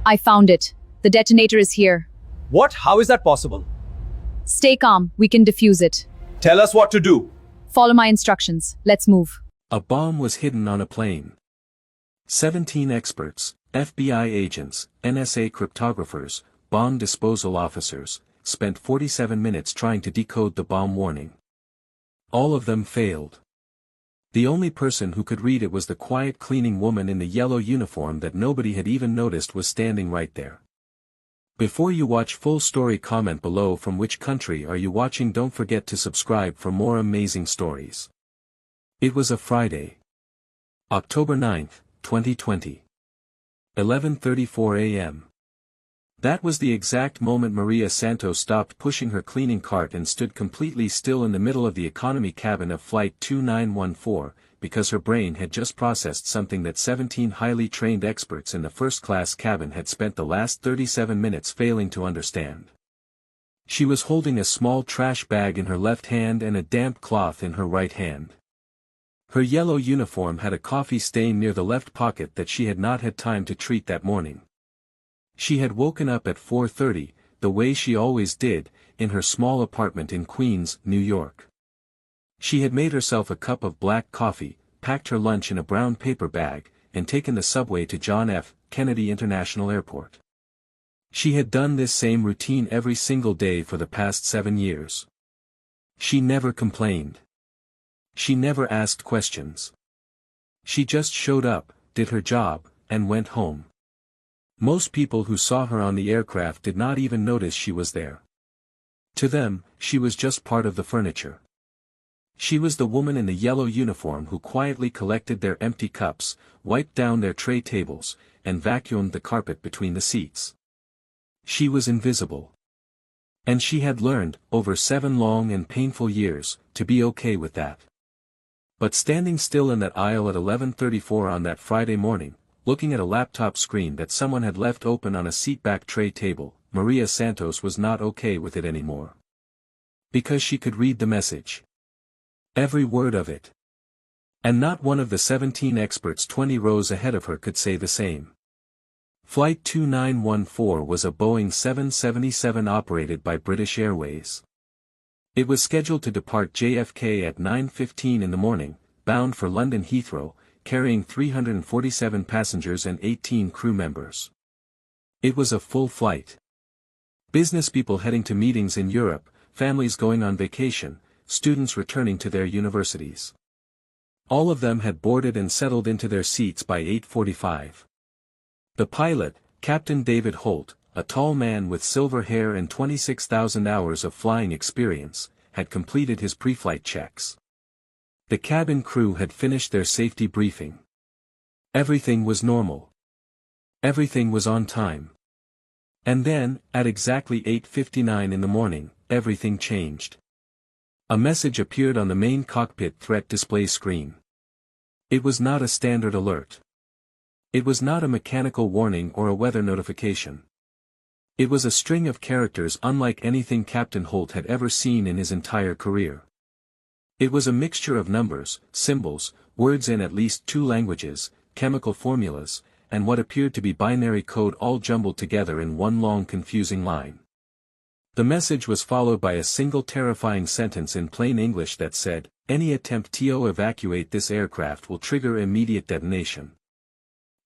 I found it. The detonator is here. What? How is that possible? Stay calm. We can defuse it. Tell us what to do. Follow my instructions. Let's move. A bomb was hidden on a plane. 17 experts, FBI agents, NSA cryptographers, bomb disposal officers, spent 47 minutes trying to decode the bomb warning. All of them failed. The only person who could read it was the quiet cleaning woman in the yellow uniform that nobody had even noticed was standing right there. Before you watch full story, comment below from which country are you watching. Don't forget to subscribe for more amazing stories. It was a Friday. October 9th, 2020. 11:34 a.m. That was the exact moment Maria Santos stopped pushing her cleaning cart and stood completely still in the middle of the economy cabin of Flight 2914, because her brain had just processed something that 17 highly trained experts in the first-class cabin had spent the last 37 minutes failing to understand. She was holding a small trash bag in her left hand and a damp cloth in her right hand. Her yellow uniform had a coffee stain near the left pocket that she had not had time to treat that morning. She had woken up at 4:30, the way she always did, in her small apartment in Queens, New York. She had made herself a cup of black coffee, packed her lunch in a brown paper bag, and taken the subway to John F. Kennedy International Airport. She had done this same routine every single day for the past 7 years. She never complained. She never asked questions. She just showed up, did her job, and went home. Most people who saw her on the aircraft did not even notice she was there. To them, she was just part of the furniture. She was the woman in the yellow uniform who quietly collected their empty cups, wiped down their tray tables, and vacuumed the carpet between the seats. She was invisible. And she had learned, over 7 long and painful years, to be okay with that. But standing still in that aisle at 11:34 on that Friday morning, looking at a laptop screen that someone had left open on a seatback tray table, Maria Santos was not okay with it anymore. Because she could read the message. Every word of it. And not one of the 17 experts 20 rows ahead of her could say the same. Flight 2914 was a Boeing 777 operated by British Airways. It was scheduled to depart JFK at 9:15 in the morning, bound for London Heathrow, carrying 347 passengers and 18 crew members. It was a full flight. Business people heading to meetings in Europe, families going on vacation, students returning to their universities. All of them had boarded and settled into their seats by 8:45. The pilot, Captain David Holt, a tall man with silver hair and 26,000 hours of flying experience, had completed his pre-flight checks. The cabin crew had finished their safety briefing. Everything was normal. Everything was on time. And then, at exactly 8:59 in the morning, everything changed. A message appeared on the main cockpit threat display screen. It was not a standard alert. It was not a mechanical warning or a weather notification. It was a string of characters unlike anything Captain Holt had ever seen in his entire career. It was a mixture of numbers, symbols, words in at least 2 languages, chemical formulas, and what appeared to be binary code all jumbled together in one long confusing line. The message was followed by a single terrifying sentence in plain English that said, "Any attempt to evacuate this aircraft will trigger immediate detonation."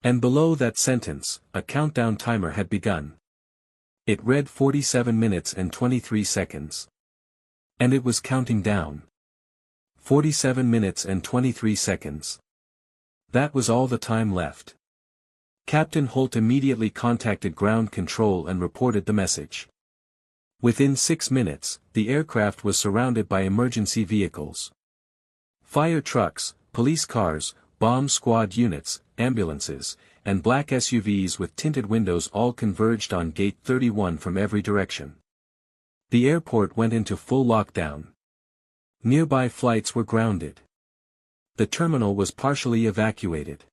And below that sentence, a countdown timer had begun. It read 47 minutes and 23 seconds. And it was counting down. 47 minutes and 23 seconds. That was all the time left. Captain Holt immediately contacted ground control and reported the message. Within 6 minutes, the aircraft was surrounded by emergency vehicles. Fire trucks, police cars, bomb squad units, ambulances, and black SUVs with tinted windows all converged on Gate 31 from every direction. The airport went into full lockdown. Nearby flights were grounded. The terminal was partially evacuated.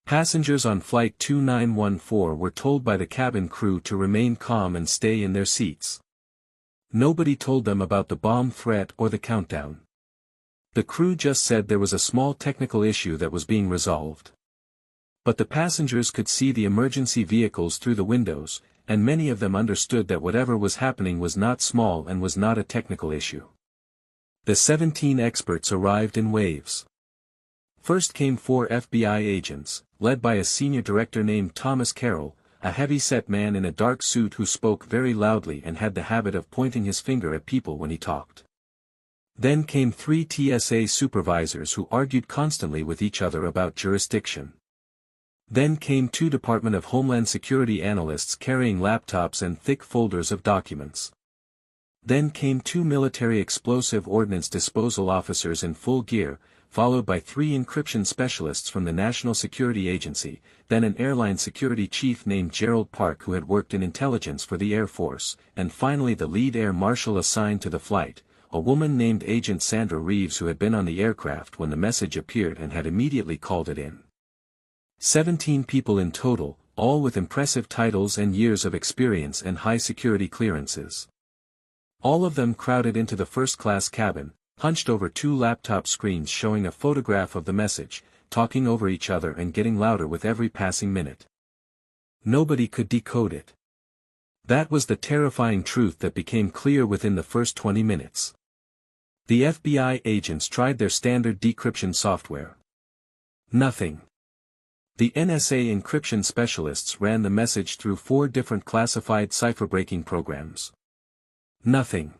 Passengers on Flight 2914 were told by the cabin crew to remain calm and stay in their seats. Nobody told them about the bomb threat or the countdown. The crew just said there was a small technical issue that was being resolved. But the passengers could see the emergency vehicles through the windows, and many of them understood that whatever was happening was not small and was not a technical issue. The 17 experts arrived in waves. First came 4 FBI agents, led by a senior director named Thomas Carroll, a heavy-set man in a dark suit who spoke very loudly and had the habit of pointing his finger at people when he talked. Then came 3 TSA supervisors who argued constantly with each other about jurisdiction. Then came 2 Department of Homeland Security analysts carrying laptops and thick folders of documents. Then came 2 military explosive ordnance disposal officers in full gear, followed by 3 encryption specialists from the National Security Agency, then an airline security chief named Gerald Park who had worked in intelligence for the Air Force, and finally the lead air marshal assigned to the flight, a woman named Agent Sandra Reeves who had been on the aircraft when the message appeared and had immediately called it in. 17 people in total, all with impressive titles and years of experience and high security clearances. All of them crowded into the first-class cabin, hunched over 2 laptop screens showing a photograph of the message, talking over each other and getting louder with every passing minute. Nobody could decode it. That was the terrifying truth that became clear within the first 20 minutes. The FBI agents tried their standard decryption software. Nothing. The NSA encryption specialists ran the message through 4 different classified cipher-breaking programs. Nothing.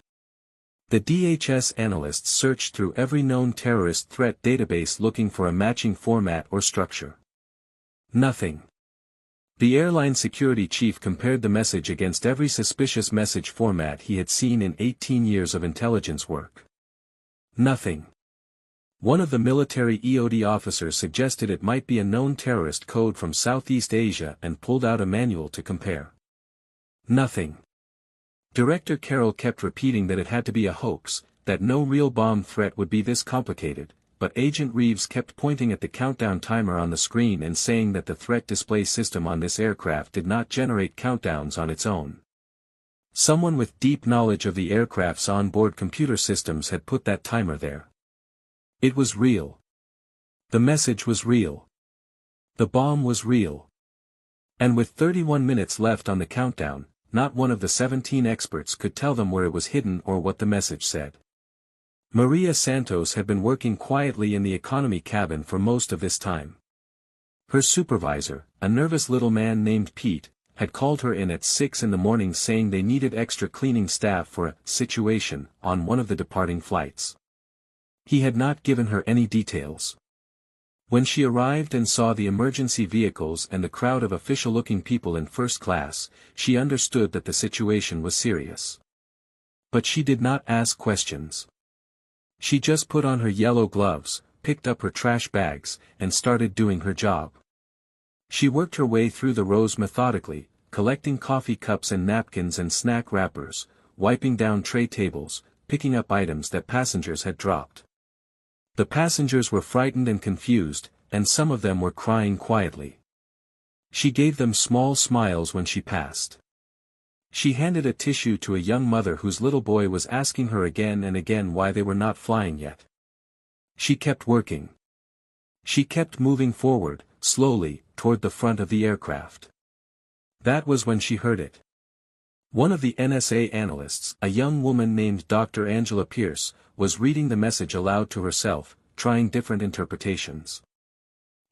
The DHS analysts searched through every known terrorist threat database looking for a matching format or structure. Nothing. The airline security chief compared the message against every suspicious message format he had seen in 18 years of intelligence work. Nothing. One of the military EOD officers suggested it might be a known terrorist code from Southeast Asia and pulled out a manual to compare. Nothing. Director Carroll kept repeating that it had to be a hoax, that no real bomb threat would be this complicated, but Agent Reeves kept pointing at the countdown timer on the screen and saying that the threat display system on this aircraft did not generate countdowns on its own. Someone with deep knowledge of the aircraft's onboard computer systems had put that timer there. It was real. The message was real. The bomb was real. And with 31 minutes left on the countdown, not one of the 17 experts could tell them where it was hidden or what the message said. Maria Santos had been working quietly in the economy cabin for most of this time. Her supervisor, a nervous little man named Pete, had called her in at 6 in the morning saying they needed extra cleaning staff for a situation on one of the departing flights. He had not given her any details. When she arrived and saw the emergency vehicles and the crowd of official-looking people in first class, she understood that the situation was serious. But she did not ask questions. She just put on her yellow gloves, picked up her trash bags, and started doing her job. She worked her way through the rows methodically, collecting coffee cups and napkins and snack wrappers, wiping down tray tables, picking up items that passengers had dropped. The passengers were frightened and confused, and some of them were crying quietly. She gave them small smiles when she passed. She handed a tissue to a young mother whose little boy was asking her again and again why they were not flying yet. She kept working. She kept moving forward, slowly, toward the front of the aircraft. That was when she heard it. One of the NSA analysts, a young woman named Dr. Angela Pierce, was reading the message aloud to herself, trying different interpretations.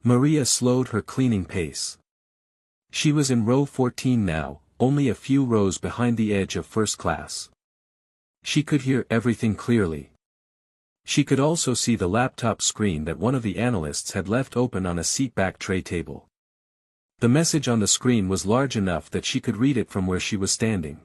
Maria slowed her cleaning pace. She was in row 14 now, only a few rows behind the edge of first class. She could hear everything clearly. She could also see the laptop screen that one of the analysts had left open on a seatback tray table. The message on the screen was large enough that she could read it from where she was standing.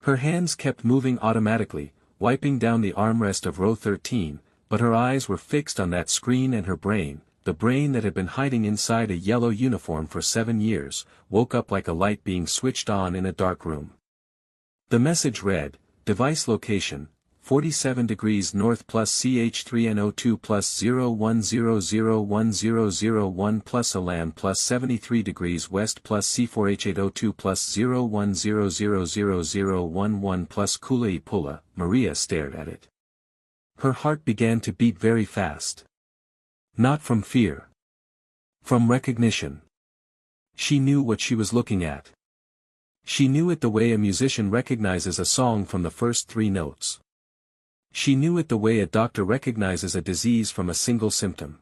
Her hands kept moving automatically, wiping down the armrest of row 13, but her eyes were fixed on that screen and her brain, the brain that had been hiding inside a yellow uniform for 7 years, woke up like a light being switched on in a dark room. The message read, device location, 47 degrees north plus CH3NO2 plus 01001001 plus ALAN plus 73 degrees west plus C4H802 plus 01000011 plus Kula Pula. Maria stared at it. Her heart began to beat very fast. Not from fear. From recognition. She knew what she was looking at. She knew it the way a musician recognizes a song from the first 3 notes. She knew it the way a doctor recognizes a disease from a single symptom.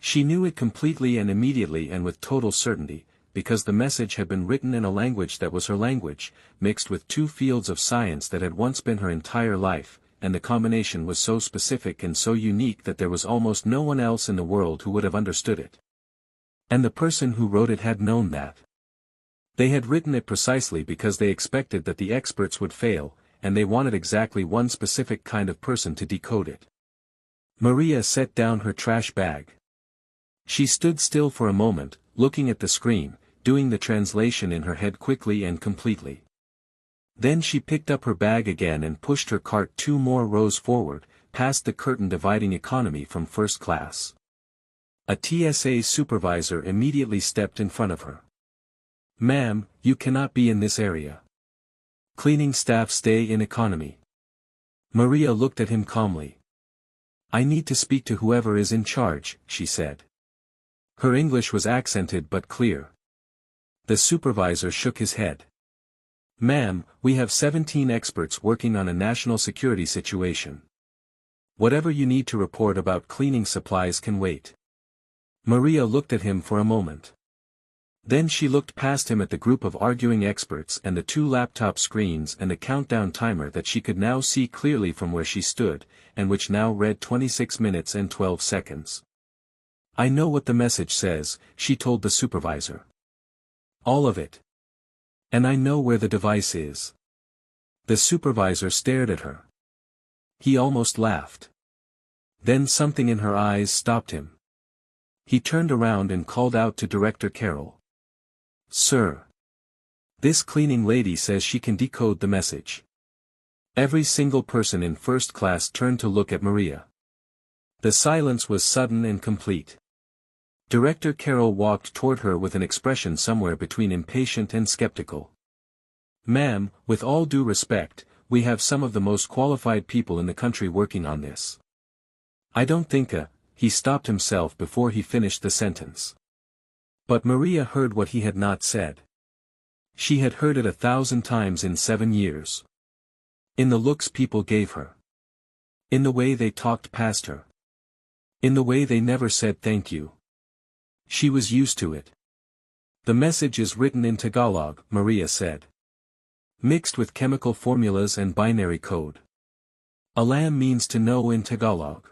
She knew it completely and immediately and with total certainty, because the message had been written in a language that was her language, mixed with 2 fields of science that had once been her entire life, and the combination was so specific and so unique that there was almost no one else in the world who would have understood it. And the person who wrote it had known that. They had written it precisely because they expected that the experts would fail, and they wanted exactly one specific kind of person to decode it. Maria set down her trash bag. She stood still for a moment, looking at the screen, doing the translation in her head quickly and completely. Then she picked up her bag again and pushed her cart 2 more rows forward, past the curtain dividing economy from first class. A TSA supervisor immediately stepped in front of her. "Ma'am, you cannot be in this area. Cleaning staff stay in economy." Maria looked at him calmly. "I need to speak to whoever is in charge," she said. Her English was accented but clear. The supervisor shook his head. "Ma'am, we have 17 experts working on a national security situation. Whatever you need to report about cleaning supplies can wait." Maria looked at him for a moment. Then she looked past him at the group of arguing experts and the 2 laptop screens and the countdown timer that she could now see clearly from where she stood, and which now read 26 minutes and 12 seconds. "I know what the message says," she told the supervisor. "All of it. And I know where the device is." The supervisor stared at her. He almost laughed. Then something in her eyes stopped him. He turned around and called out to Director Carroll. "Sir. This cleaning lady says she can decode the message." Every single person in first class turned to look at Maria. The silence was sudden and complete. Director Carroll walked toward her with an expression somewhere between impatient and skeptical. "Ma'am, with all due respect, we have some of the most qualified people in the country working on this. I don't think He stopped himself before he finished the sentence. But Maria heard what he had not said. She had heard it 1,000 times in 7 years. In the looks people gave her. In the way they talked past her. In the way they never said thank you. She was used to it. "The message is written in Tagalog," Maria said. "Mixed with chemical formulas and binary code. Alam means to know in Tagalog.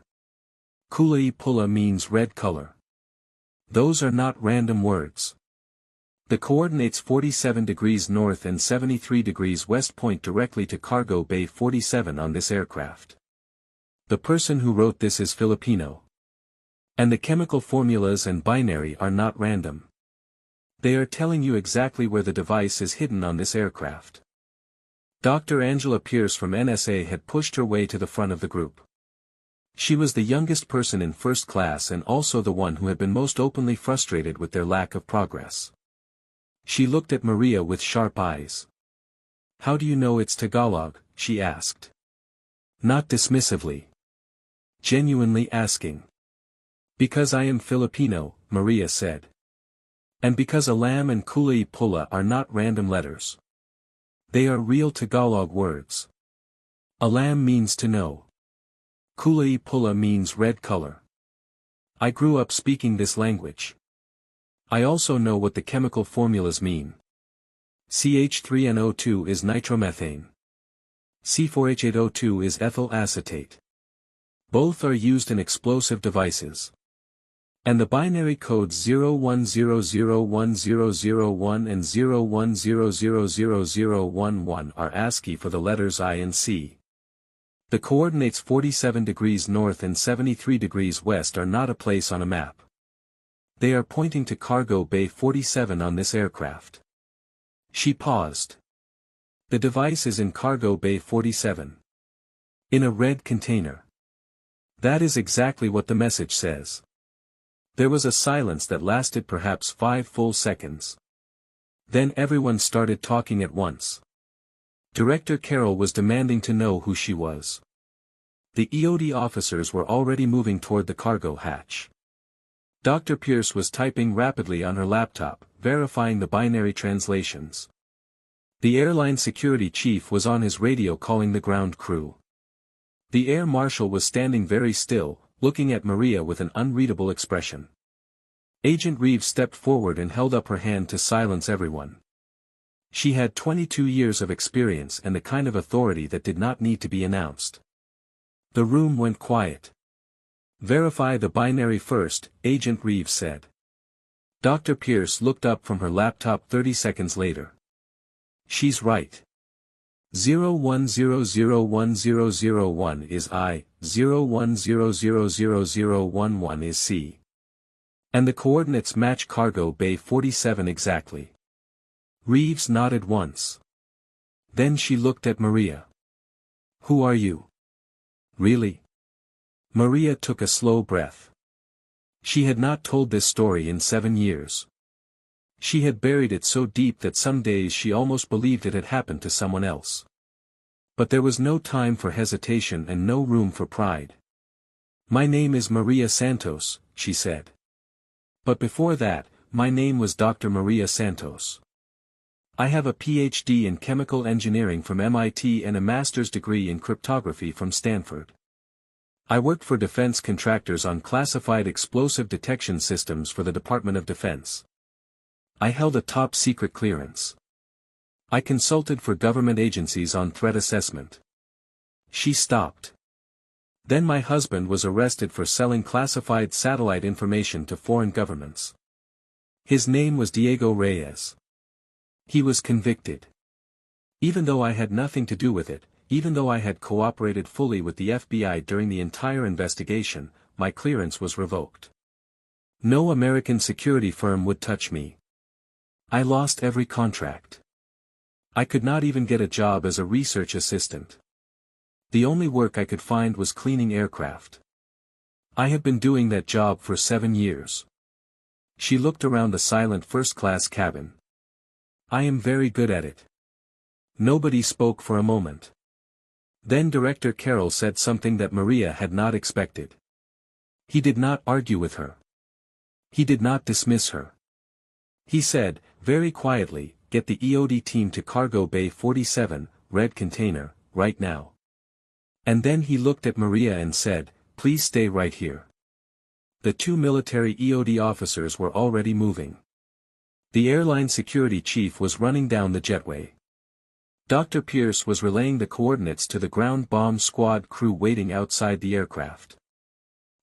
Kulay pula means red color. Those are not random words. The coordinates 47 degrees north and 73 degrees west point directly to Cargo Bay 47 on this aircraft. The person who wrote this is Filipino. And the chemical formulas and binary are not random. They are telling you exactly where the device is hidden on this aircraft." Dr. Angela Pierce from NSA had pushed her way to the front of the group. She was the youngest person in first class and also the one who had been most openly frustrated with their lack of progress. She looked at Maria with sharp eyes. "How do you know it's Tagalog?" she asked. Not dismissively. Genuinely asking. "Because I am Filipino," Maria said. "And because Alam and Kulay pula are not random letters. They are real Tagalog words. Alam means to know. Kulay pula means red color. I grew up speaking this language. I also know what the chemical formulas mean. CH3NO2 is nitromethane. C4H8O2 is ethyl acetate. Both are used in explosive devices. And the binary codes 01001001 and 01000011 are ASCII for the letters I and C. The coordinates 47 degrees north and 73 degrees west are not a place on a map. They are pointing to Cargo Bay 47 on this aircraft." She paused. "The device is in Cargo Bay 47. In a red container. That is exactly what the message says." There was a silence that lasted perhaps 5 full seconds. Then everyone started talking at once. Director Carroll was demanding to know who she was. The EOD officers were already moving toward the cargo hatch. Dr. Pierce was typing rapidly on her laptop, verifying the binary translations. The airline security chief was on his radio calling the ground crew. The air marshal was standing very still, looking at Maria with an unreadable expression. Agent Reeves stepped forward and held up her hand to silence everyone. She had 22 years of experience and the kind of authority that did not need to be announced. The room went quiet. "Verify the binary first," Agent Reeves said. Dr. Pierce looked up from her laptop 30 seconds later. "She's right. 01001001 is I, 01000011 is C. And the coordinates match Cargo Bay 47 exactly." Reeves nodded once. Then she looked at Maria. "Who are you?" "Really?" Maria took a slow breath. She had not told this story in 7 years. She had buried it so deep that some days she almost believed it had happened to someone else. But there was no time for hesitation and no room for pride. "My name is Maria Santos," she said. "But before that, my name was Dr. Maria Santos. I have a PhD in chemical engineering from MIT and a master's degree in cryptography from Stanford. I worked for defense contractors on classified explosive detection systems for the Department of Defense. I held a top-secret clearance. I consulted for government agencies on threat assessment." She stopped. "Then my husband was arrested for selling classified satellite information to foreign governments. His name was Diego Reyes. He was convicted. Even though I had nothing to do with it, even though I had cooperated fully with the FBI during the entire investigation, my clearance was revoked. No American security firm would touch me. I lost every contract. I could not even get a job as a research assistant. The only work I could find was cleaning aircraft. I have been doing that job for 7 years." She looked around the silent first-class cabin. "I am very good at it." Nobody spoke for a moment. Then Director Carroll said something that Maria had not expected. He did not argue with her. He did not dismiss her. He said, very quietly, "Get the EOD team to Cargo Bay 47, red container, right now." And then he looked at Maria and said, "Please stay right here." The 2 military EOD officers were already moving. The airline security chief was running down the jetway. Dr. Pierce was relaying the coordinates to the ground bomb squad crew waiting outside the aircraft.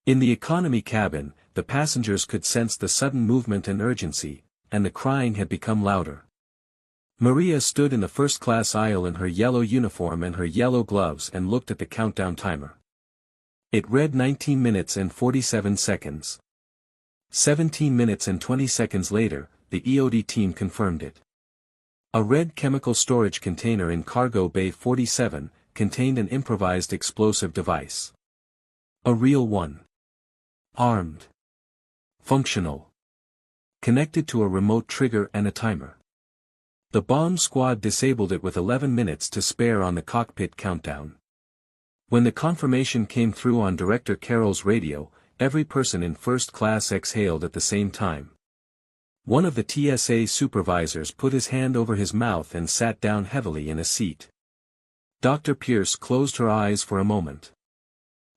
In the economy cabin, the passengers could sense the sudden movement and urgency, and the crying had become louder. Maria stood in the first-class aisle in her yellow uniform and her yellow gloves and looked at the countdown timer. It read 19 minutes and 47 seconds. 17 minutes and 20 seconds later, the EOD team confirmed it. A red chemical storage container in Cargo Bay 47 contained an improvised explosive device. A real one. Armed. Functional. Connected to a remote trigger and a timer. The bomb squad disabled it with 11 minutes to spare on the cockpit countdown. When the confirmation came through on Director Carroll's radio, every person in first class exhaled at the same time. One of the TSA supervisors put his hand over his mouth and sat down heavily in a seat. Dr. Pierce closed her eyes for a moment.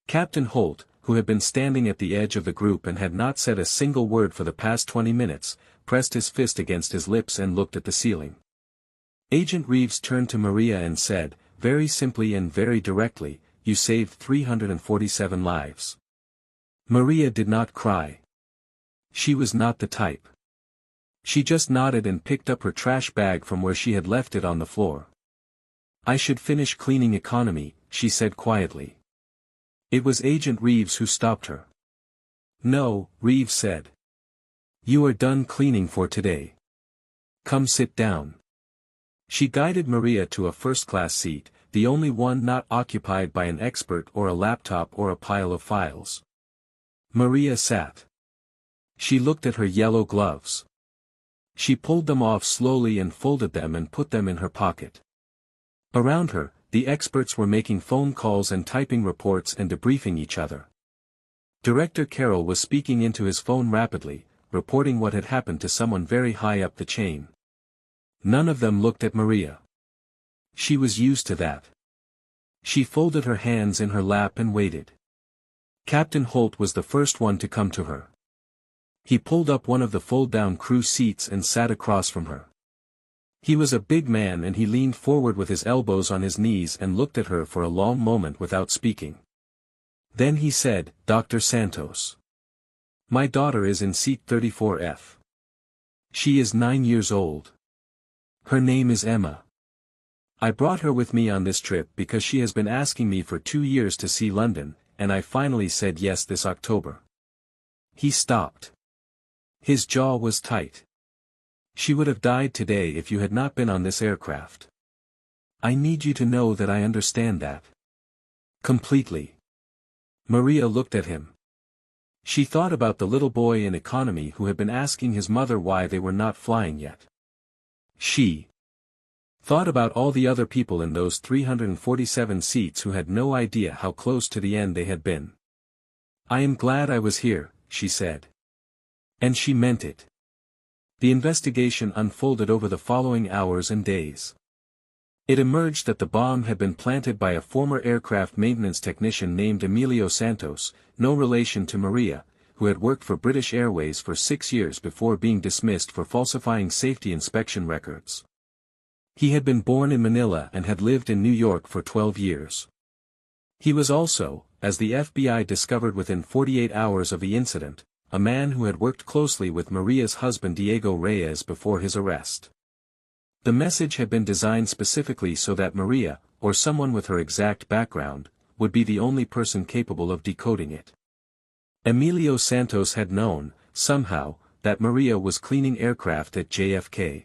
Captain Holt, who had been standing at the edge of the group and had not said a single word for the past 20 minutes, pressed his fist against his lips and looked at the ceiling. Agent Reeves turned to Maria and said, very simply and very directly, "You saved 347 lives." Maria did not cry. She was not the type. She just nodded and picked up her trash bag from where she had left it on the floor. "I should finish cleaning economy," she said quietly. It was Agent Reeves who stopped her. "No," Reeves said. "You are done cleaning for today. Come sit down." She guided Maria to a first-class seat, the only one not occupied by an expert or a laptop or a pile of files. Maria sat. She looked at her yellow gloves. She pulled them off slowly and folded them and put them in her pocket. Around her, the experts were making phone calls and typing reports and debriefing each other. Director Carroll was speaking into his phone rapidly, reporting what had happened to someone very high up the chain. None of them looked at Maria. She was used to that. She folded her hands in her lap and waited. Captain Holt was the first one to come to her. He pulled up one of the fold-down crew seats and sat across from her. He was a big man and he leaned forward with his elbows on his knees and looked at her for a long moment without speaking. Then he said, "Dr. Santos. My daughter is in seat 34F. She is 9 years old. Her name is Emma. I brought her with me on this trip because she has been asking me for 2 years to see London, and I finally said yes this October." He stopped. His jaw was tight. She would have died today if you had not been on this aircraft. I need you to know that I understand that. Completely. Maria looked at him. She thought about the little boy in economy who had been asking his mother why they were not flying yet. She thought about all the other people in those 347 seats who had no idea how close to the end they had been. "I am glad I was here," she said. And she meant it. The investigation unfolded over the following hours and days. It emerged that the bomb had been planted by a former aircraft maintenance technician named Emilio Santos, no relation to Maria, who had worked for British Airways for 6 years before being dismissed for falsifying safety inspection records. He had been born in Manila and had lived in New York for 12 years. He was also, as the FBI discovered within 48 hours of the incident, a man who had worked closely with Maria's husband Diego Reyes before his arrest. The message had been designed specifically so that Maria, or someone with her exact background, would be the only person capable of decoding it. Emilio Santos had known, somehow, that Maria was cleaning aircraft at JFK.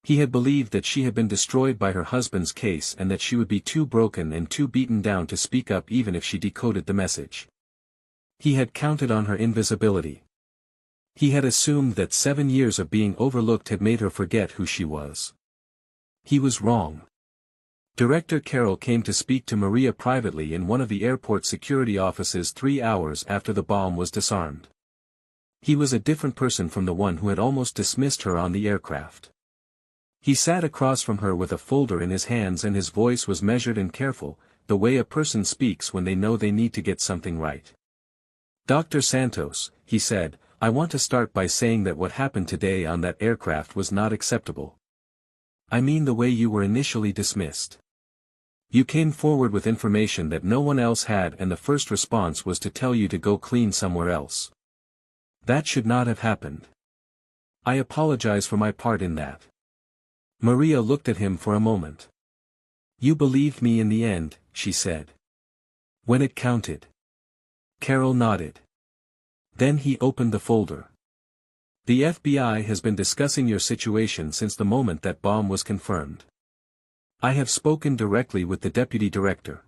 He had believed that she had been destroyed by her husband's case and that she would be too broken and too beaten down to speak up even if she decoded the message. He had counted on her invisibility. He had assumed that 7 years of being overlooked had made her forget who she was. He was wrong. Director Carroll came to speak to Maria privately in one of the airport security offices 3 hours after the bomb was disarmed. He was a different person from the one who had almost dismissed her on the aircraft. He sat across from her with a folder in his hands and his voice was measured and careful, the way a person speaks when they know they need to get something right. "Dr. Santos," he said, "I want to start by saying that what happened today on that aircraft was not acceptable. I mean the way you were initially dismissed. You came forward with information that no one else had and the first response was to tell you to go clean somewhere else. That should not have happened. I apologize for my part in that." Maria looked at him for a moment. "You believed me in the end," she said. "When it counted." Carroll nodded. Then he opened the folder. "The FBI has been discussing your situation since the moment that bomb was confirmed. I have spoken directly with the deputy director.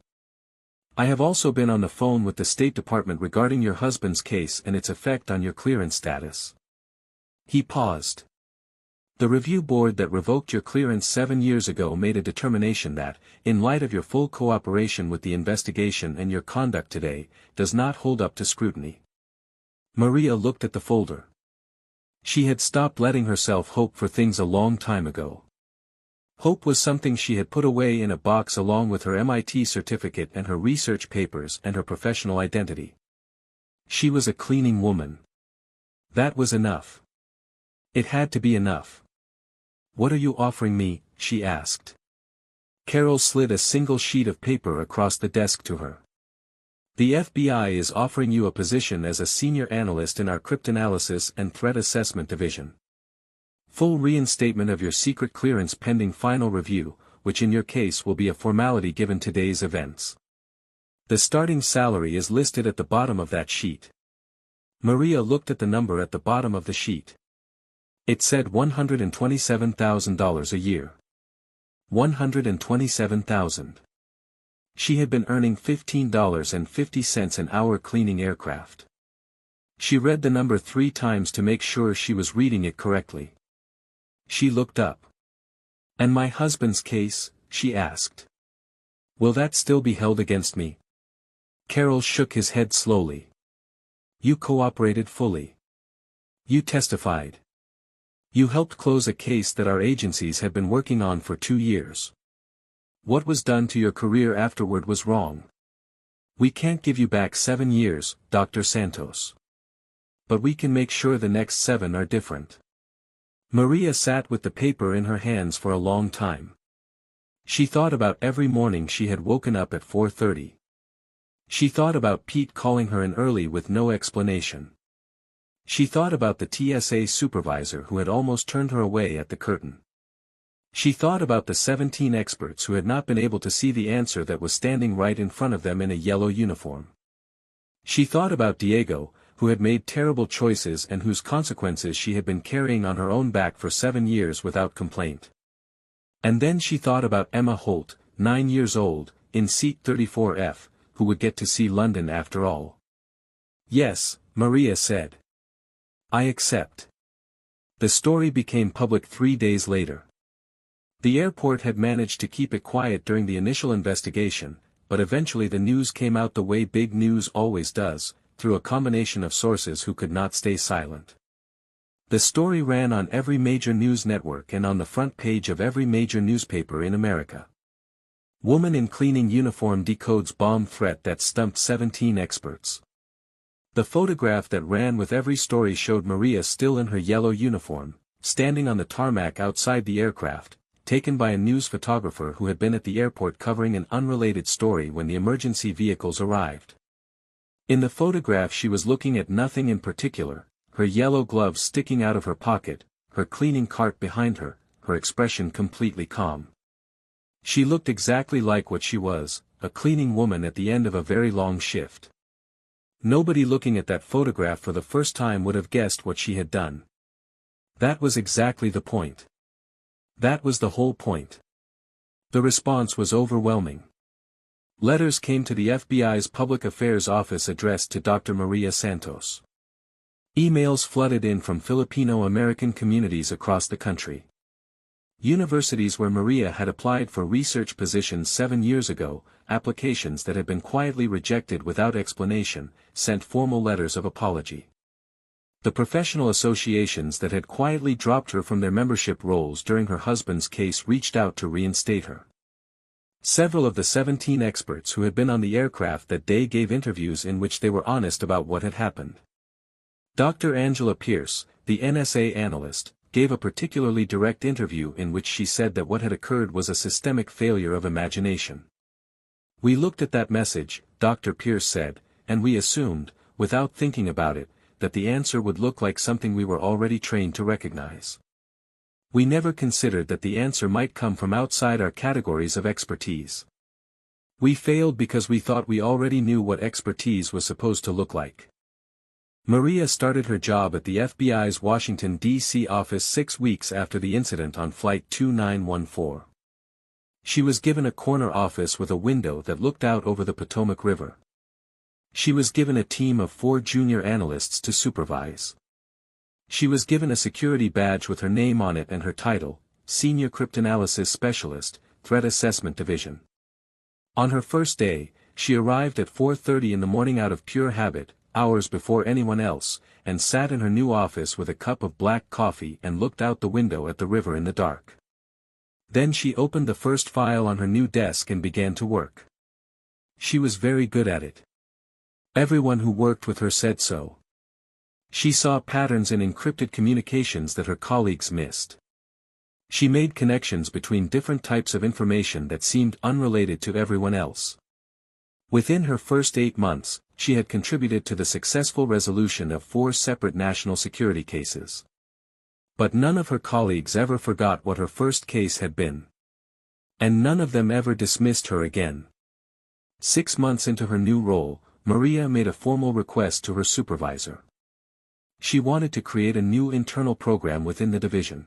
I have also been on the phone with the State Department regarding your husband's case and its effect on your clearance status." He paused. "The review board that revoked your clearance 7 years ago made a determination that, in light of your full cooperation with the investigation and your conduct today, does not hold up to scrutiny." Maria looked at the folder. She had stopped letting herself hope for things a long time ago. Hope was something she had put away in a box along with her MIT certificate and her research papers and her professional identity. She was a cleaning woman. That was enough. It had to be enough. "What are you offering me?" she asked. Carroll slid a single sheet of paper across the desk to her. "The FBI is offering you a position as a senior analyst in our cryptanalysis and threat assessment division. Full reinstatement of your secret clearance pending final review, which in your case will be a formality given today's events. The starting salary is listed at the bottom of that sheet." Maria looked at the number at the bottom of the sheet. It said $127,000 a year. 127,000. She had been earning $15.50 an hour cleaning aircraft. She read the number 3 times to make sure she was reading it correctly. She looked up. "And my husband's case?" she asked. "Will that still be held against me?" Carroll shook his head slowly. You cooperated fully. You testified. You helped close a case that our agencies had been working on for 2 years. What was done to your career afterward was wrong. We can't give you back 7 years, Dr. Santos. But we can make sure the next 7 are different. Maria sat with the paper in her hands for a long time. She thought about every morning she had woken up at 4:30. She thought about Pete calling her in early with no explanation. She thought about the TSA supervisor who had almost turned her away at the curtain. She thought about the 17 experts who had not been able to see the answer that was standing right in front of them in a yellow uniform. She thought about Diego, who had made terrible choices and whose consequences she had been carrying on her own back for 7 years without complaint. And then she thought about Emma Holt, 9 years old, in seat 34F, who would get to see London after all. Yes, Maria said. I accept. The story became public 3 days later. The airport had managed to keep it quiet during the initial investigation, but eventually the news came out the way big news always does, through a combination of sources who could not stay silent. The story ran on every major news network and on the front page of every major newspaper in America. Woman in cleaning uniform decodes bomb threat that stumped 17 experts. The photograph that ran with every story showed Maria still in her yellow uniform, standing on the tarmac outside the aircraft, taken by a news photographer who had been at the airport covering an unrelated story when the emergency vehicles arrived. In the photograph she was looking at nothing in particular, her yellow gloves sticking out of her pocket, her cleaning cart behind her, her expression completely calm. She looked exactly like what she was, a cleaning woman at the end of a very long shift. Nobody looking at that photograph for the first time would have guessed what she had done. That was exactly the point. That was the whole point. The response was overwhelming. Letters came to the FBI's Public Affairs Office addressed to Dr. Maria Santos. Emails flooded in from Filipino-American communities across the country. Universities where Maria had applied for research positions 7 years ago, applications that had been quietly rejected without explanation, sent formal letters of apology. The professional associations that had quietly dropped her from their membership rolls during her husband's case reached out to reinstate her. Several of the 17 experts who had been on the aircraft that day gave interviews in which they were honest about what had happened. Dr. Angela Pierce, the NSA analyst, gave a particularly direct interview in which she said that what had occurred was a systemic failure of imagination. We looked at that message, Dr. Pierce said, and we assumed, without thinking about it, that the answer would look like something we were already trained to recognize. We never considered that the answer might come from outside our categories of expertise. We failed because we thought we already knew what expertise was supposed to look like. Maria started her job at the FBI's Washington, D.C. office 6 weeks after the incident on Flight 2914. She was given a corner office with a window that looked out over the Potomac River. She was given a team of 4 junior analysts to supervise. She was given a security badge with her name on it and her title, Senior Cryptanalysis Specialist, Threat Assessment Division. On her first day, she arrived at 4:30 in the morning out of pure habit, hours before anyone else, and sat in her new office with a cup of black coffee and looked out the window at the river in the dark. Then she opened the first file on her new desk and began to work. She was very good at it. Everyone who worked with her said so. She saw patterns in encrypted communications that her colleagues missed. She made connections between different types of information that seemed unrelated to everyone else. Within her first 8 months, she had contributed to the successful resolution of 4 separate national security cases. But none of her colleagues ever forgot what her first case had been. And none of them ever dismissed her again. 6 months into her new role, Maria made a formal request to her supervisor. She wanted to create a new internal program within the division.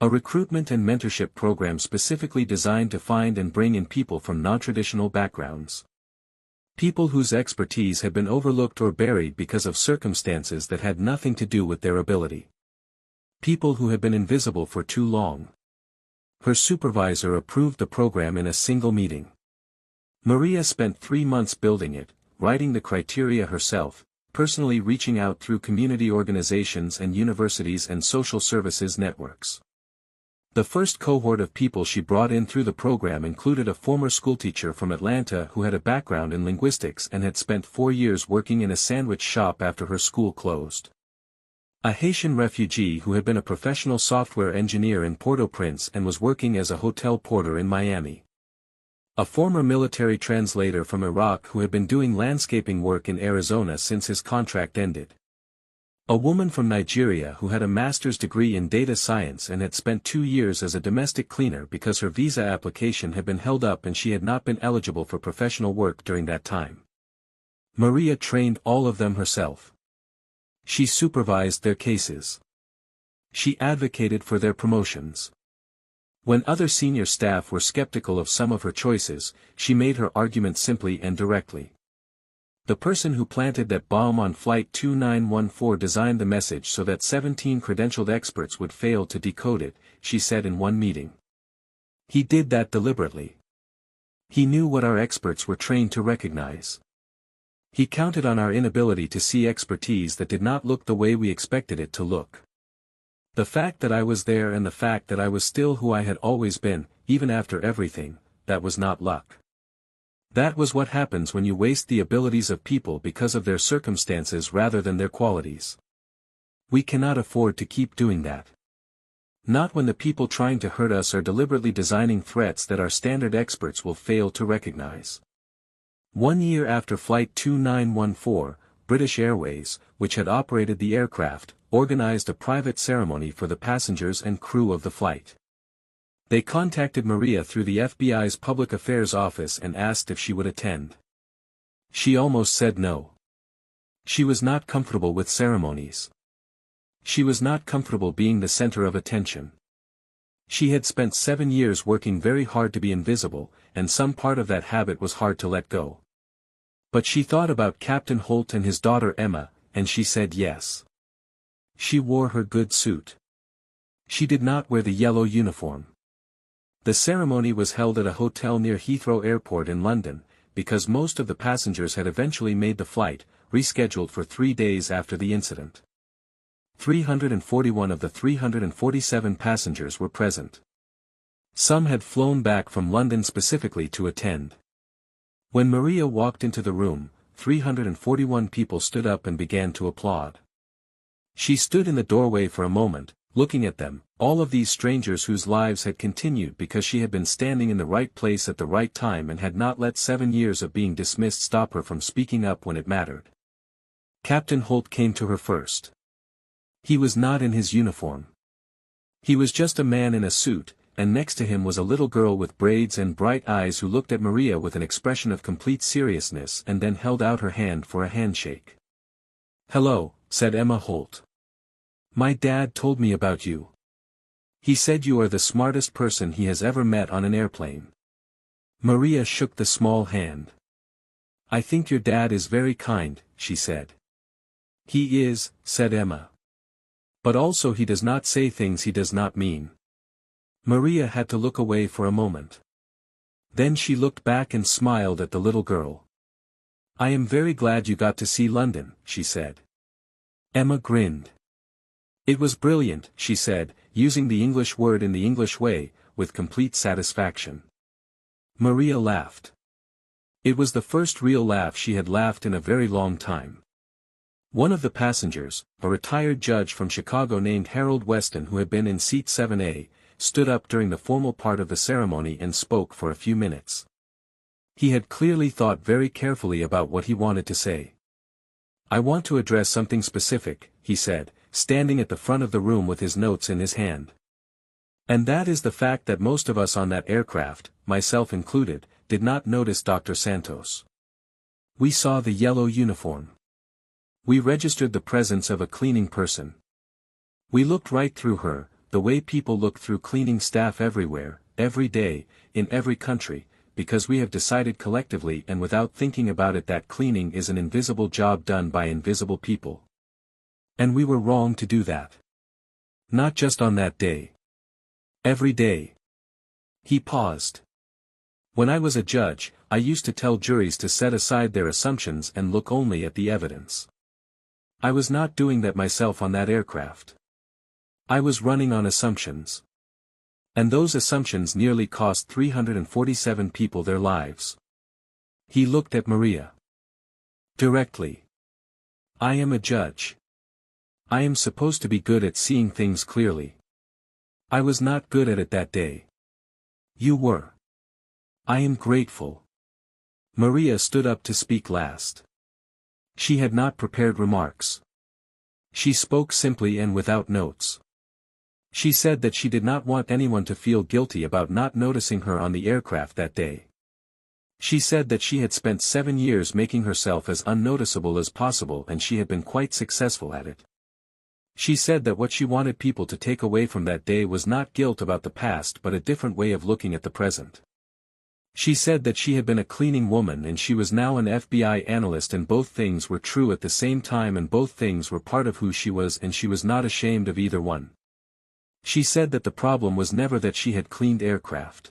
A recruitment and mentorship program specifically designed to find and bring in people from non-traditional backgrounds. People whose expertise had been overlooked or buried because of circumstances that had nothing to do with their ability. People who had been invisible for too long. Her supervisor approved the program in a single meeting. Maria spent 3 months building it, writing the criteria herself, personally reaching out through community organizations and universities and social services networks. The first cohort of people she brought in through the program included a former schoolteacher from Atlanta who had a background in linguistics and had spent 4 years working in a sandwich shop after her school closed. A Haitian refugee who had been a professional software engineer in Port-au-Prince and was working as a hotel porter in Miami. A former military translator from Iraq who had been doing landscaping work in Arizona since his contract ended. A woman from Nigeria who had a master's degree in data science and had spent 2 years as a domestic cleaner because her visa application had been held up and she had not been eligible for professional work during that time. Maria trained all of them herself. She supervised their cases. She advocated for their promotions. When other senior staff were skeptical of some of her choices, she made her argument simply and directly. The person who planted that bomb on Flight 2914 designed the message so that 17 credentialed experts would fail to decode it, she said in one meeting. He did that deliberately. He knew what our experts were trained to recognize. He counted on our inability to see expertise that did not look the way we expected it to look. The fact that I was there and the fact that I was still who I had always been, even after everything, that was not luck. That was what happens when you waste the abilities of people because of their circumstances rather than their qualities. We cannot afford to keep doing that. Not when the people trying to hurt us are deliberately designing threats that our standard experts will fail to recognize. 1 year after Flight 2914, British Airways, which had operated the aircraft, organized a private ceremony for the passengers and crew of the flight. They contacted Maria through the FBI's Public Affairs Office and asked if she would attend. She almost said no. She was not comfortable with ceremonies. She was not comfortable being the center of attention. She had spent 7 years working very hard to be invisible, and some part of that habit was hard to let go. But she thought about Captain Holt and his daughter Emma, and she said yes. She wore her good suit. She did not wear the yellow uniform. The ceremony was held at a hotel near Heathrow Airport in London, because most of the passengers had eventually made the flight, rescheduled for 3 days after the incident. 341 of the 347 passengers were present. Some had flown back from London specifically to attend. When Maria walked into the room, 341 people stood up and began to applaud. She stood in the doorway for a moment, looking at them, all of these strangers whose lives had continued because she had been standing in the right place at the right time and had not let 7 years of being dismissed stop her from speaking up when it mattered. Captain Holt came to her first. He was not in his uniform. He was just a man in a suit, and next to him was a little girl with braids and bright eyes who looked at Maria with an expression of complete seriousness and then held out her hand for a handshake. "Hello," said Emma Holt. "My dad told me about you. He said you are the smartest person he has ever met on an airplane." Maria shook the small hand. "I think your dad is very kind," she said. "He is," said Emma. "But also he does not say things he does not mean." Maria had to look away for a moment. Then she looked back and smiled at the little girl. "I am very glad you got to see London," she said. Emma grinned. "It was brilliant," she said, using the English word in the English way, with complete satisfaction. Maria laughed. It was the first real laugh she had laughed in a very long time. One of the passengers, a retired judge from Chicago named Harold Weston who had been in seat 7A, stood up during the formal part of the ceremony and spoke for a few minutes. He had clearly thought very carefully about what he wanted to say. "I want to address something specific," he said, standing at the front of the room with his notes in his hand. "And that is the fact that most of us on that aircraft, myself included, did not notice Dr. Santos. We saw the yellow uniform. We registered the presence of a cleaning person. We looked right through her, the way people look through cleaning staff everywhere, every day, in every country, because we have decided collectively and without thinking about it that cleaning is an invisible job done by invisible people. And we were wrong to do that. Not just on that day. Every day." He paused. "When I was a judge, I used to tell juries to set aside their assumptions and look only at the evidence. I was not doing that myself on that aircraft. I was running on assumptions. And those assumptions nearly cost 347 people their lives. He looked at Maria directly. I am a judge. I am supposed to be good at seeing things clearly. I was not good at it that day. You were. I am grateful. Maria stood up to speak last. She had not prepared remarks. She spoke simply and without notes. She said that she did not want anyone to feel guilty about not noticing her on the aircraft that day. She said that she had spent 7 years making herself as unnoticeable as possible and she had been quite successful at it. She said that what she wanted people to take away from that day was not guilt about the past but a different way of looking at the present. She said that she had been a cleaning woman and she was now an FBI analyst and both things were true at the same time and both things were part of who she was and she was not ashamed of either one. She said that the problem was never that she had cleaned aircraft.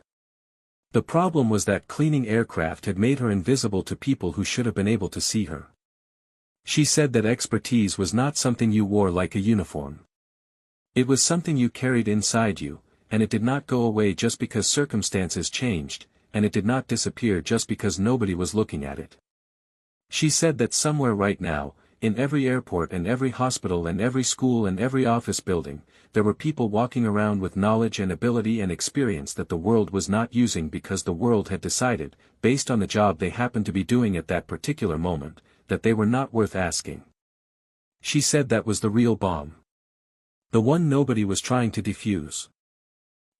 The problem was that cleaning aircraft had made her invisible to people who should have been able to see her. She said that expertise was not something you wore like a uniform. It was something you carried inside you, and it did not go away just because circumstances changed, and it did not disappear just because nobody was looking at it. She said that somewhere right now, in every airport and every hospital and every school and every office building, there were people walking around with knowledge and ability and experience that the world was not using because the world had decided, based on the job they happened to be doing at that particular moment, that they were not worth asking. She said that was the real bomb. The one nobody was trying to defuse.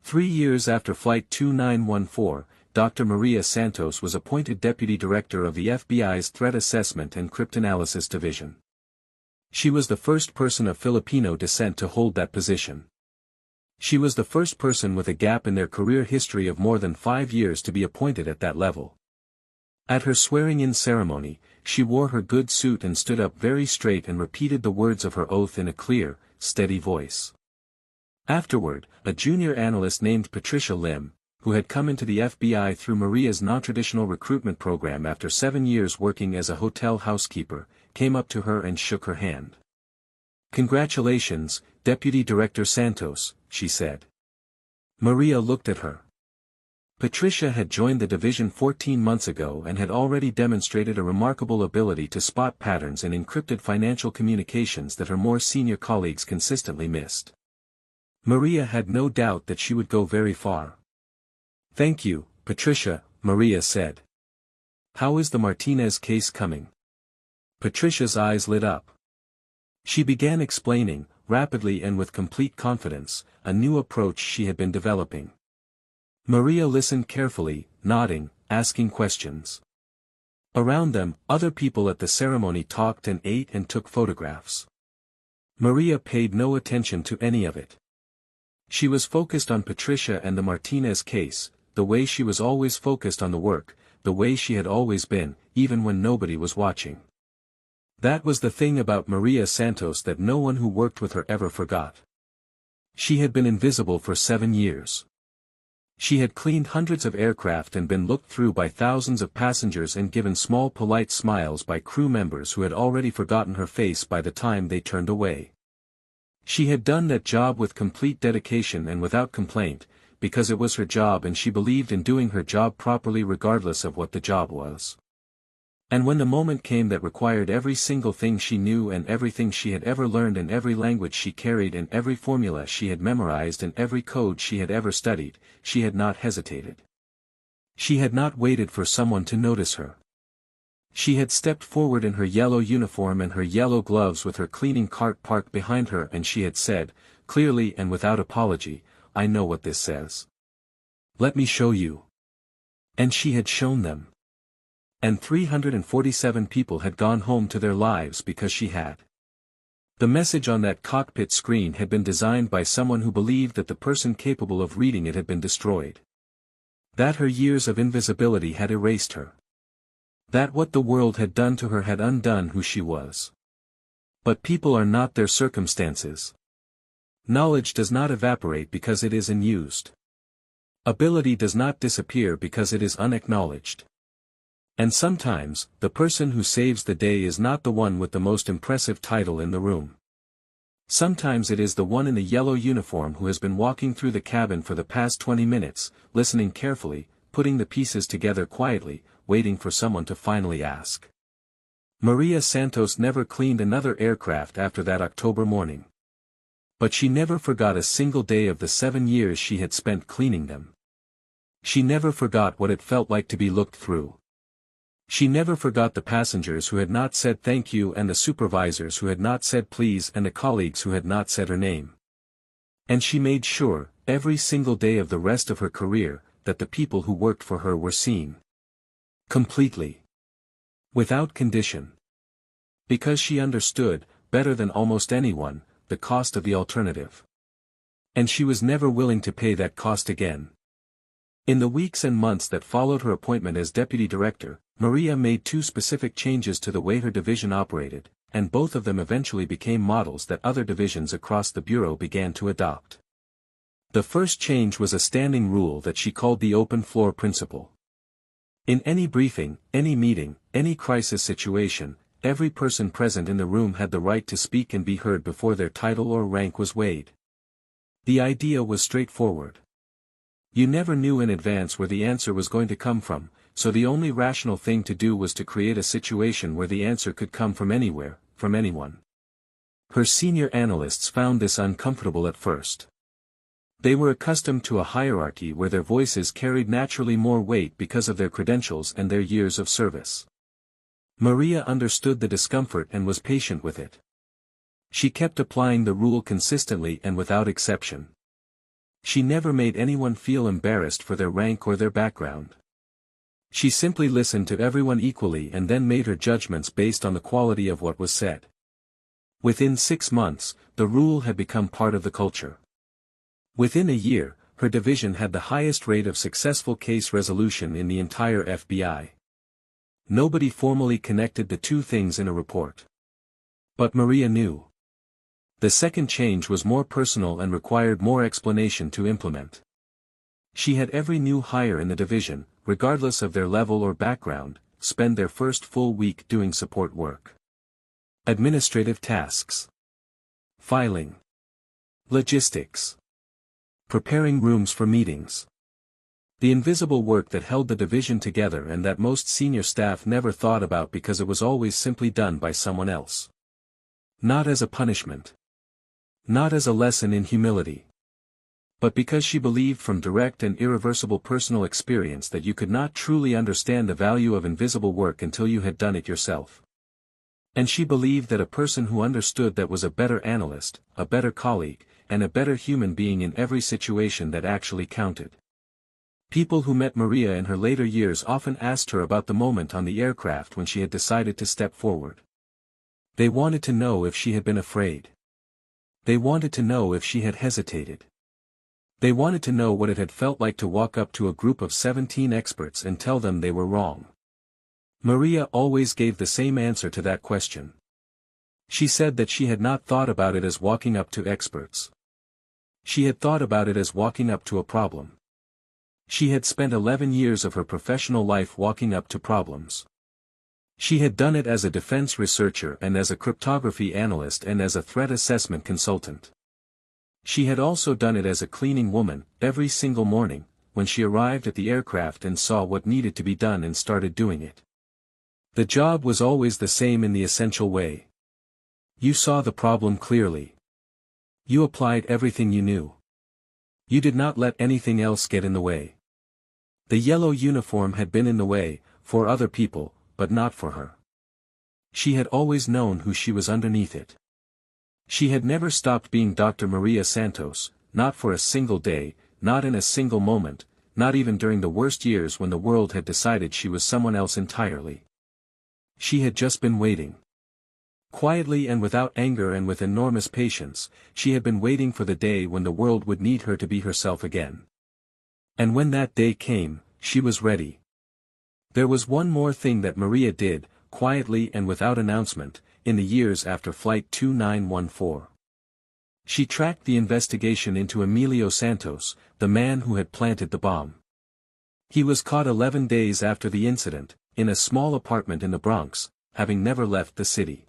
3 years after Flight 2914, Dr. Maria Santos was appointed Deputy Director of the FBI's Threat Assessment and Cryptanalysis Division. She was the first person of Filipino descent to hold that position. She was the first person with a gap in their career history of more than 5 years to be appointed at that level. At her swearing-in ceremony, she wore her good suit and stood up very straight and repeated the words of her oath in a clear, steady voice. Afterward, a junior analyst named Patricia Lim, who had come into the FBI through Maria's non-traditional recruitment program after 7 years working as a hotel housekeeper, came up to her and shook her hand. "Congratulations, Deputy Director Santos," she said. Maria looked at her. Patricia had joined the division 14 months ago and had already demonstrated a remarkable ability to spot patterns in encrypted financial communications that her more senior colleagues consistently missed. Maria had no doubt that she would go very far. "Thank you, Patricia," Maria said. "How is the Martinez case coming?" Patricia's eyes lit up. She began explaining, rapidly and with complete confidence, a new approach she had been developing. Maria listened carefully, nodding, asking questions. Around them, other people at the ceremony talked and ate and took photographs. Maria paid no attention to any of it. She was focused on Patricia and the Martinez case, the way she was always focused on the work, the way she had always been, even when nobody was watching. That was the thing about Maria Santos that no one who worked with her ever forgot. She had been invisible for 7 years. She had cleaned hundreds of aircraft and been looked through by thousands of passengers and given small polite smiles by crew members who had already forgotten her face by the time they turned away. She had done that job with complete dedication and without complaint, because it was her job and she believed in doing her job properly regardless of what the job was. And when the moment came that required every single thing she knew and everything she had ever learned and every language she carried and every formula she had memorized and every code she had ever studied, she had not hesitated. She had not waited for someone to notice her. She had stepped forward in her yellow uniform and her yellow gloves with her cleaning cart parked behind her and she had said, clearly and without apology, "I know what this says. Let me show you." And she had shown them. And 347 people had gone home to their lives because she had. The message on that cockpit screen had been designed by someone who believed that the person capable of reading it had been destroyed. That her years of invisibility had erased her. That what the world had done to her had undone who she was. But people are not their circumstances. Knowledge does not evaporate because it is unused. Ability does not disappear because it is unacknowledged. And sometimes, the person who saves the day is not the one with the most impressive title in the room. Sometimes it is the one in the yellow uniform who has been walking through the cabin for the past 20 minutes, listening carefully, putting the pieces together quietly, waiting for someone to finally ask. Maria Santos never cleaned another aircraft after that October morning. But she never forgot a single day of the 7 years she had spent cleaning them. She never forgot what it felt like to be looked through. She never forgot the passengers who had not said thank you and the supervisors who had not said please and the colleagues who had not said her name. And she made sure, every single day of the rest of her career, that the people who worked for her were seen. Completely. Without condition. Because she understood, better than almost anyone, the cost of the alternative. And she was never willing to pay that cost again. In the weeks and months that followed her appointment as deputy director, Maria made 2 specific changes to the way her division operated, and both of them eventually became models that other divisions across the bureau began to adopt. The first change was a standing rule that she called the open floor principle. In any briefing, any meeting, any crisis situation, every person present in the room had the right to speak and be heard before their title or rank was weighed. The idea was straightforward. You never knew in advance where the answer was going to come from, so the only rational thing to do was to create a situation where the answer could come from anywhere, from anyone. Her senior analysts found this uncomfortable at first. They were accustomed to a hierarchy where their voices carried naturally more weight because of their credentials and their years of service. Maria understood the discomfort and was patient with it. She kept applying the rule consistently and without exception. She never made anyone feel embarrassed for their rank or their background. She simply listened to everyone equally and then made her judgments based on the quality of what was said. Within 6 months, the rule had become part of the culture. Within a year, her division had the highest rate of successful case resolution in the entire FBI. Nobody formally connected the 2 things in a report. But Maria knew. The second change was more personal and required more explanation to implement. She had every new hire in the division, regardless of their level or background, spend their first full week doing support work. Administrative tasks. Filing. Logistics. Preparing rooms for meetings. The invisible work that held the division together and that most senior staff never thought about because it was always simply done by someone else. Not as a punishment. Not as a lesson in humility. But because she believed from direct and irreversible personal experience that you could not truly understand the value of invisible work until you had done it yourself. And she believed that a person who understood that was a better analyst, a better colleague, and a better human being in every situation that actually counted. People who met Maria in her later years often asked her about the moment on the aircraft when she had decided to step forward. They wanted to know if she had been afraid. They wanted to know if she had hesitated. They wanted to know what it had felt like to walk up to a group of 17 experts and tell them they were wrong. Maria always gave the same answer to that question. She said that she had not thought about it as walking up to experts. She had thought about it as walking up to a problem. She had spent 11 years of her professional life walking up to problems. She had done it as a defense researcher and as a cryptography analyst and as a threat assessment consultant. She had also done it as a cleaning woman, every single morning, when she arrived at the aircraft and saw what needed to be done and started doing it. The job was always the same in the essential way. You saw the problem clearly. You applied everything you knew. You did not let anything else get in the way. The yellow uniform had been in the way, for other people, but not for her. She had always known who she was underneath it. She had never stopped being Dr. Maria Santos, not for a single day, not in a single moment, not even during the worst years when the world had decided she was someone else entirely. She had just been waiting. Quietly and without anger and with enormous patience, she had been waiting for the day when the world would need her to be herself again. And when that day came, she was ready. There was one more thing that Maria did, quietly and without announcement, in the years after Flight 2914. She tracked the investigation into Emilio Santos, the man who had planted the bomb. He was caught 11 days after the incident, in a small apartment in the Bronx, having never left the city.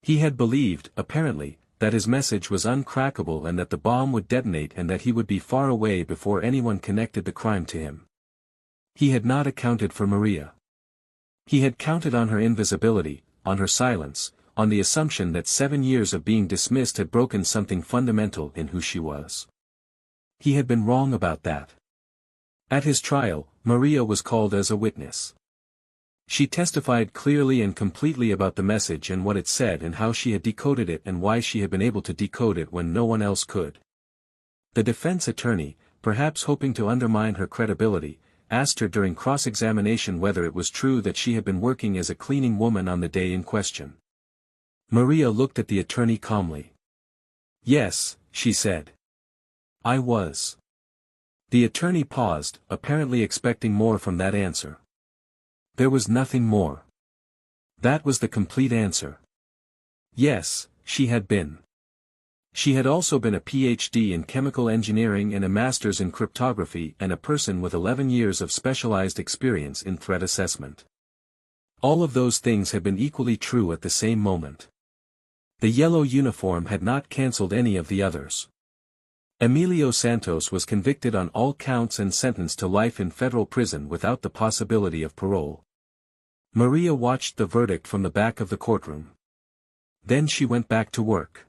He had believed, apparently, that his message was uncrackable and that the bomb would detonate and that he would be far away before anyone connected the crime to him. He had not accounted for Maria. He had counted on her invisibility, on her silence, on the assumption that 7 years of being dismissed had broken something fundamental in who she was. He had been wrong about that. At his trial, Maria was called as a witness. She testified clearly and completely about the message and what it said and how she had decoded it and why she had been able to decode it when no one else could. The defense attorney, perhaps hoping to undermine her credibility, asked her during cross-examination whether it was true that she had been working as a cleaning woman on the day in question. Maria looked at the attorney calmly. "Yes," she said. "I was." The attorney paused, apparently expecting more from that answer. There was nothing more. That was the complete answer. Yes, she had been. She had also been a PhD in chemical engineering and a master's in cryptography and a person with 11 years of specialized experience in threat assessment. All of those things had been equally true at the same moment. The yellow uniform had not cancelled any of the others. Emilio Santos was convicted on all counts and sentenced to life in federal prison without the possibility of parole. Maria watched the verdict from the back of the courtroom. Then she went back to work.